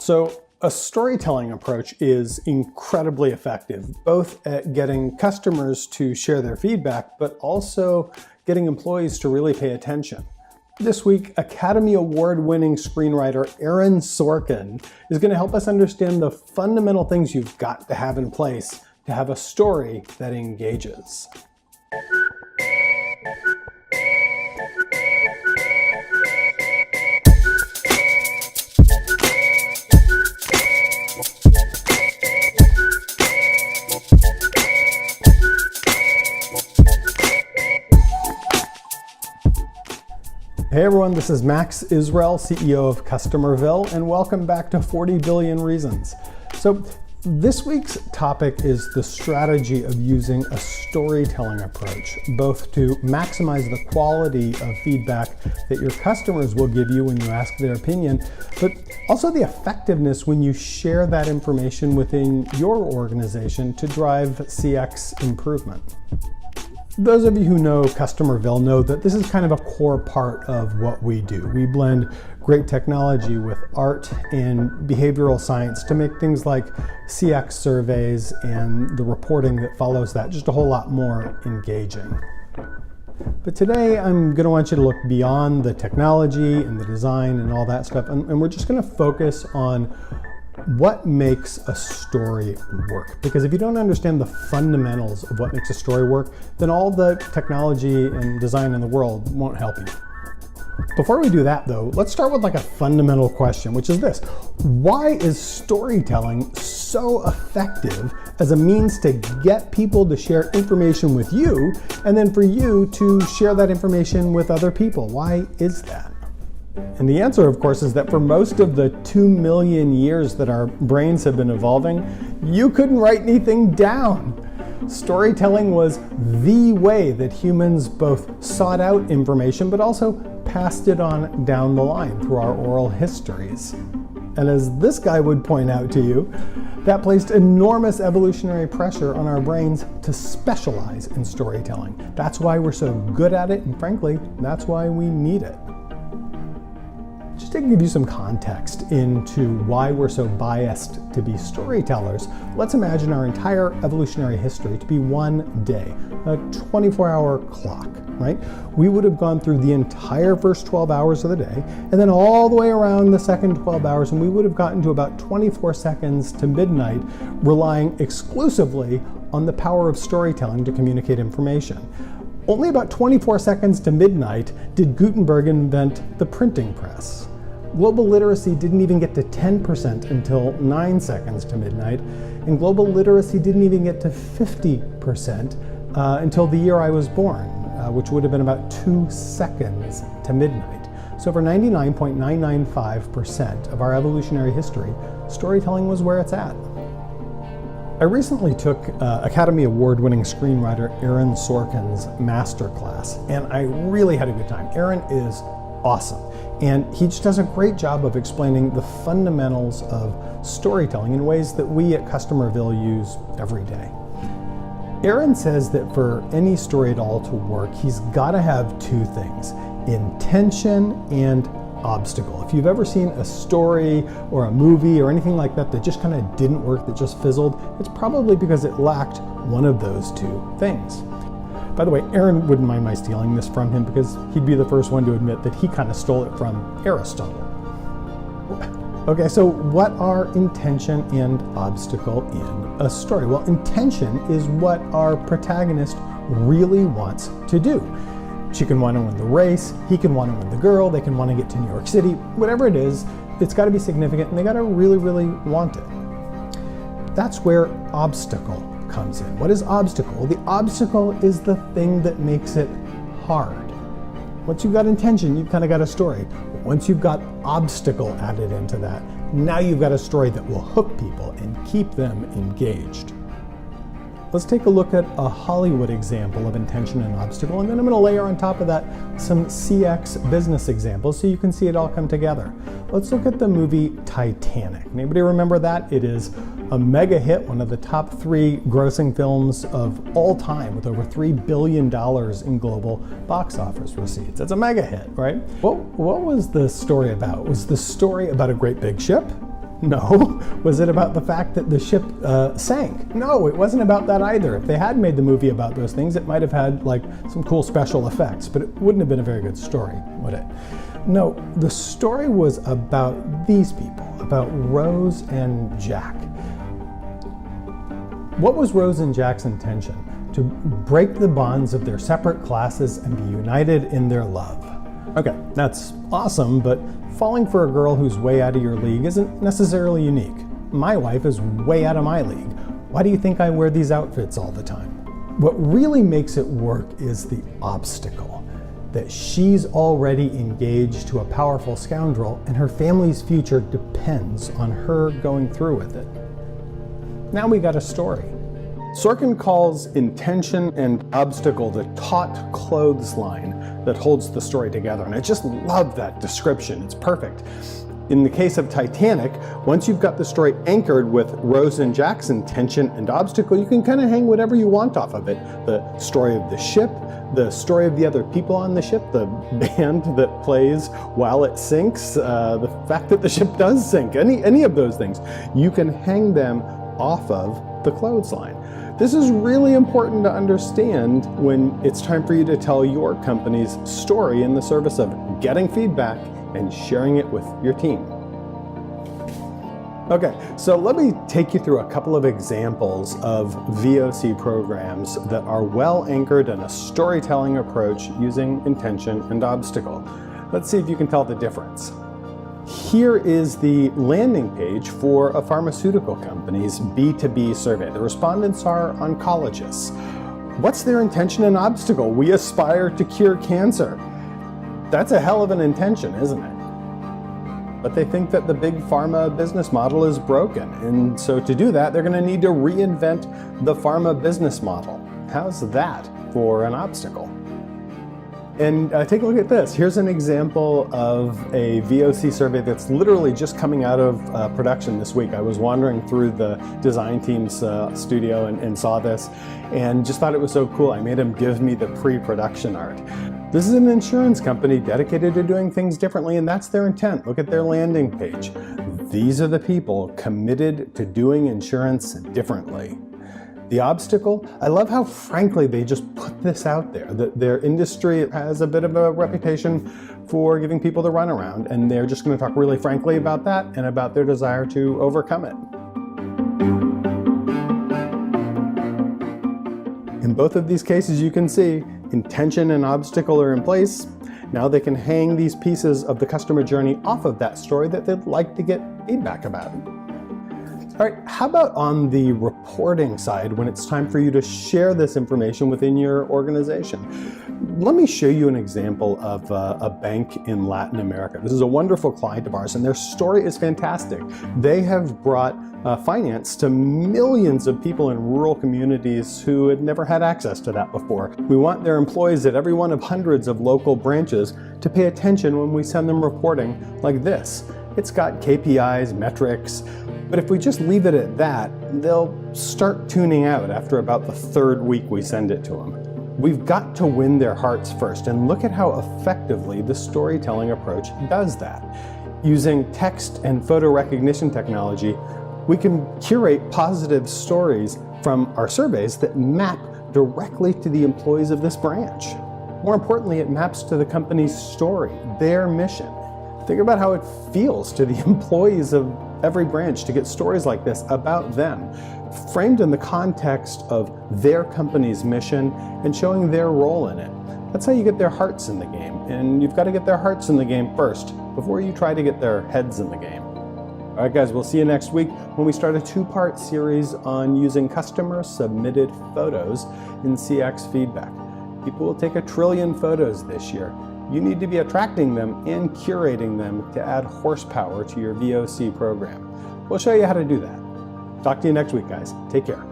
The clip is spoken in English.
So a storytelling approach is incredibly effective, both at getting customers to share their feedback, but also getting employees to really pay attention. This week, Academy Award-winning screenwriter Aaron Sorkin is going to help us understand the fundamental things you've got to have in place to have a story that engages. Hey everyone, this is Max Israel, CEO of Customerville, and welcome back to 40 Billion Reasons. So this week's topic is the strategy of using a storytelling approach, both to maximize the quality of feedback that your customers will give you when you ask their opinion, but also the effectiveness when you share that information within your organization to drive CX improvement. Those of you who know Customerville know that this is kind of a core part of what we do. We blend great technology with art and behavioral science to make things like CX surveys and the reporting that follows that just a whole lot more engaging. But today I'm going to want you to look beyond the technology and the design and all that stuff, and we're just going to focus on what makes a story work. Because if you don't understand the fundamentals of what makes a story work, then all the technology and design in the world won't help you. Before we do that though, let's start with like a fundamental question, which is this: why is storytelling so effective as a means to get people to share information with you, and then for you to share that information with other people? Why is that? And the answer, of course, is that for most of the 2 million years that our brains have been evolving, you couldn't write anything down. Storytelling was the way that humans both sought out information, but also passed it on down the line through our oral histories. And as this guy would point out to you, that placed enormous evolutionary pressure on our brains to specialize in storytelling. That's why we're so good at it, and frankly, that's why we need it. Just to give you some context into why we're so biased to be storytellers, let's imagine our entire evolutionary history to be one day, a 24-hour clock, right? We would have gone through the entire first 12 hours of the day, and then all the way around the second 12 hours, and we would have gotten to about 24 seconds to midnight, relying exclusively on the power of storytelling to communicate information. Only about 24 seconds to midnight did Gutenberg invent the printing press. Global literacy didn't even get to 10% until 9 seconds to midnight, and global literacy didn't even get to 50% until the year I was born, which would have been about 2 seconds to midnight. So for 99.995% of our evolutionary history, storytelling was where it's at. I recently took Academy Award-winning screenwriter Aaron Sorkin's masterclass, and I really had a good time. Aaron is awesome, and he just does a great job of explaining the fundamentals of storytelling in ways that we at Customerville use every day. Aaron says that for any story at all to work, he's got to have two things: intention and obstacle. If you've ever seen a story or a movie or anything like that that just kind of didn't work, that just fizzled, it's probably because it lacked one of those two things. By the way, Aaron wouldn't mind my stealing this from him because he'd be the first one to admit that he kind of stole it from Aristotle. Okay, so what are intention and obstacle in a story? Well, intention is what our protagonist really wants to do. She can want to win the race, he can want to win the girl, they can want to get to New York City, whatever it is, it's got to be significant and they got to really, really want it. That's where obstacle comes in. What is obstacle? Well, the obstacle is the thing that makes it hard. Once you've got intention, you've kind of got a story. Once you've got obstacle added into that, now you've got a story that will hook people and keep them engaged. Let's take a look at a Hollywood example of intention and obstacle, and then I'm going to layer on top of that some CX business examples so you can see it all come together. Let's look at the movie Titanic. Anybody remember that? It is a mega hit, one of the top 3 grossing films of all time, with over $3 billion in global box office receipts. It's a mega hit, right? What was the story about? Was the story about a great big ship? No. Was it about the fact that the ship sank? No, it wasn't about that either. If they had made the movie about those things, it might have had like some cool special effects, but it wouldn't have been a very good story, would it? No, the story was about these people, about Rose and Jack. What was Rose and Jack's intention? To break the bonds of their separate classes and be united in their love. Okay, that's awesome, but falling for a girl who's way out of your league isn't necessarily unique. My wife is way out of my league. Why do you think I wear these outfits all the time? What really makes it work is the obstacle, that she's already engaged to a powerful scoundrel and her family's future depends on her going through with it. Now we got a story. Sorkin calls intention and obstacle the taut clothesline that holds the story together, and I just love that description. It's perfect. In the case of Titanic, once you've got the story anchored with Rose and Jack's intention and obstacle, you can kind of hang whatever you want off of it. The story of the ship, the story of the other people on the ship, the band that plays while it sinks, the fact that the ship does sink, any of those things. You can hang them off of the clothesline. This is really important to understand when it's time for you to tell your company's story in the service of getting feedback and sharing it with your team. Okay, so let me take you through a couple of examples of VOC programs that are well anchored in a storytelling approach using intention and obstacle. Let's see if you can tell the difference. Here is the landing page for a pharmaceutical company's B2B survey. The respondents are oncologists. What's their intention and obstacle? We aspire to cure cancer. That's a hell of an intention, isn't it? But they think that the big pharma business model is broken, and so to do that, they're going to need to reinvent the pharma business model. How's that for an obstacle? And take a look at this. Here's an example of a VOC survey that's literally just coming out of production this week. I was wandering through the design team's studio and saw this and just thought it was so cool. I made them give me the pre-production art. This is an insurance company dedicated to doing things differently, and that's their intent. Look at their landing page. These are the people committed to doing insurance differently. The obstacle, I love how frankly they just put this out there, that their industry has a bit of a reputation for giving people the runaround, and they're just going to talk really frankly about that and about their desire to overcome it. In both of these cases, you can see intention and obstacle are in place. Now they can hang these pieces of the customer journey off of that story that they'd like to get feedback about. All right, how about on the reporting side when it's time for you to share this information within your organization? Let me show you an example of a bank in Latin America. This is a wonderful client of ours, and their story is fantastic. They have brought finance to millions of people in rural communities who had never had access to that before. We want their employees at every one of hundreds of local branches to pay attention when we send them reporting like this. It's got KPIs, metrics, but if we just leave it at that, they'll start tuning out after about the third week we send it to them. We've got to win their hearts first, and look at how effectively the storytelling approach does that. Using text and photo recognition technology, we can curate positive stories from our surveys that map directly to the employees of this branch. More importantly, it maps to the company's story, their mission. Think about how it feels to the employees of every branch to get stories like this about them, framed in the context of their company's mission and showing their role in it. That's how you get their hearts in the game, and you've got to get their hearts in the game first before you try to get their heads in the game. All right, guys, we'll see you next week when we start a two-part series on using customer-submitted photos in CX feedback. People will take 1 trillion photos this year. You need to be attracting them and curating them to add horsepower to your VOC program. We'll show you how to do that. Talk to you next week, guys. Take care.